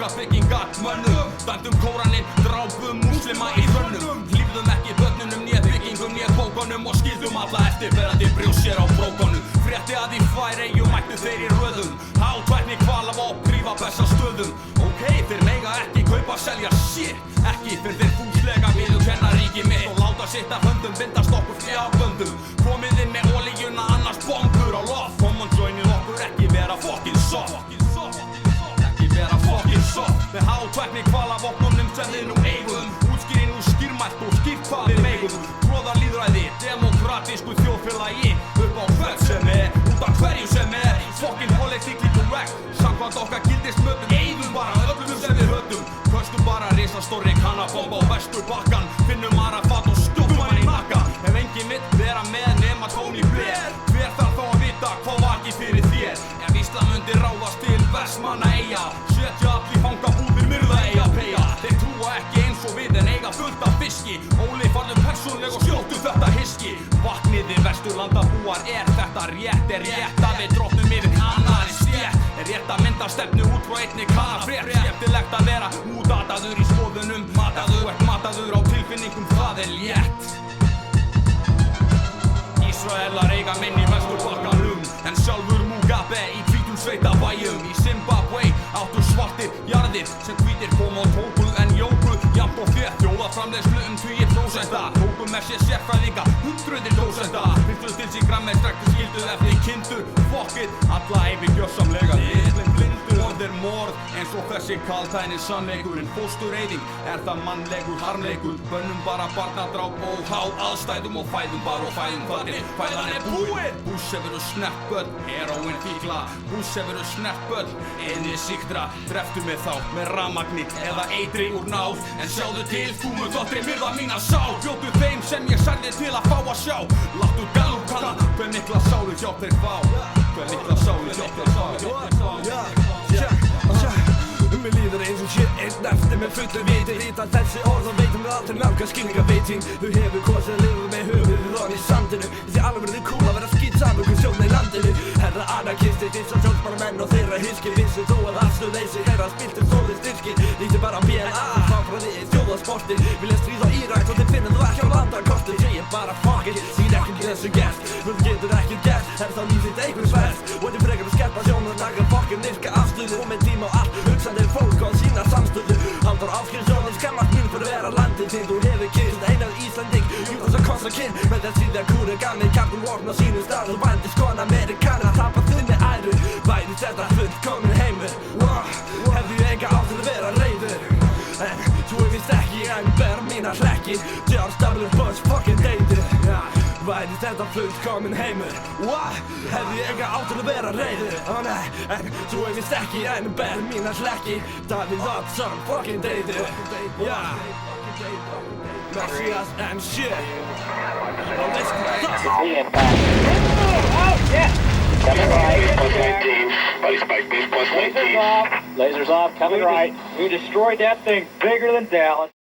Styrkja byggingar mönnum Dæmdum Kóraninn, drápum múslima í hrönnum Hlífðum ekki börnunum, né byggingum, né kókonum Og skildum alla eftirberandi brjóssér á brókonum Frétti að í Færeyjum mættu þeir í röðum Hátvækni hvalavopn, grífa Bessastöðum Ok, þeir mega ekki kaupa, selja shit Ekki fyrir þeir fúslega viðurkenna ríki mitt Og láta sitt af höndum, bindast okkur fjarböndum Komið inn með olíuna, annars bombur á loft Common joinið okkur, ekki vera fucking soft Ekki vera fucking soft Með hátvækni hvalavopnunum sem við nú eigum Útskýrin úr skýrmælt og skýrt hvað við megum Tróða lýðræði, demokratísku þjóðfélagi Upp á hvert sem út af hverju sem Fucking politically correct Samkvæmt okkar gildismötum Eyðum bara öllum sem við höfum Köstum bara risastóri kannabomb á Vesturbakkann Finnum Arafat og stjórnum hann í nakka Ef enginn vill vera með nema Tony Blair Hver þarf þá að vita hvað vakir fyrir þér Ef Íslam mundi ráðast til Vestmannaeyja Setja allir fangabúðir myrða eiga peyja Þeir trúa ekki eins og við en eiga fullt af fiski Óli farðu persónleg og skjóttu þetta hiski Vakniði Vesturlandabúar þetta rétt rétt að við droppnum yfir annari stétt Rétt að mynda stefnu út frá einni kanafrétt Skemmtilegt að vera útataður í skoðunum Mataður, mataður á tilfinningum, það létt Ísraelar eiga minni í Vesturbakkanum En sjálfur Mugabe í hvítum sveitabæjum Í Zimbabwe áttu svartir jarðir Sem hvítir koma og tóku en jóku Jafnt og þétt, þjóðaframleiðslu 20%. Tóku með sér sérfræðinga 100%. Fyrstu til sín grammir strektu skilduð eftir kindur Fuck it, alla æfi gjörsamlega Litlinn blindur og þeir morð Eins og þessi kaltæni sannleikur En fóstureyðing, það mannlegur harmleikur Bönnum bara barnadráp og háð aðstæðum Og fæðum bara og fæðum þarna Fæðan búinn Bush hefur snert börn, heroin fíkla Bush hefur snert börn, einni síktra Treftu mig þá með rafmagni eða eitri úr náð En sjáðu til, þú munt aldrei myrða mína sál Bjóddu þeim sem ég særði til að fá að sjá Láttu galum kanna, hver mikla sálu hjálp þeir fá Hver mikla sálu hjálp þeir fá Mér líður eins og sé einn eftir með fullu viti Vita þessi orð og veitum við aldrei nálga skilningaveiting Þú hefur kosið að lifa með höfuðið ofan í sandinu Þessi alveg verður cool að vera skýt saman hvern sjóna í landinu Herra anarkisti, þess að sjálfsbara menn og þeirra hyski Vissi þú að afstöðleysi þeirra spiltur stóðir styrki Lítið bara á BNA, fáfræði í þjóðasporti Vilja stríða Írak og þeir finna þú ekki á landarkosti Segir bara fuck it, sín ekkert þessu gest Þú getur ekkert gest, þá nýðir einhvers verst Og þetta frekar að skerpa sjónu og taka fucking virka afstöðu Og með tíma og allt, hugsaði fólk á sína samstöðu Haldur áskilsjónin skemmast mín fyrir að vera landið Þinn þú hefur kynst einar Íslanding Jú þess að kostra kyn Með þess því að kúri gami Captain Warden á sínum stað Og vændi skona Amerikana Tapa þunni æru Væri þetta fullkomin heimur Hefðu ég enga á til að vera reyður En þú er vist ekki en ber mína hlekki George W. Bush fucking deyður Væri þetta fullkomin heimur Hefði ég enga á til að vera reyður Nei, en þú er vist ekki en ber mína hlekki Davíð Oddsson fucking deyður Messias and shit Og veist það Oh, yeah! Coming right, plus 19. Body spike base plus 19. Lasers off, coming right. We destroyed that thing bigger than Dallas.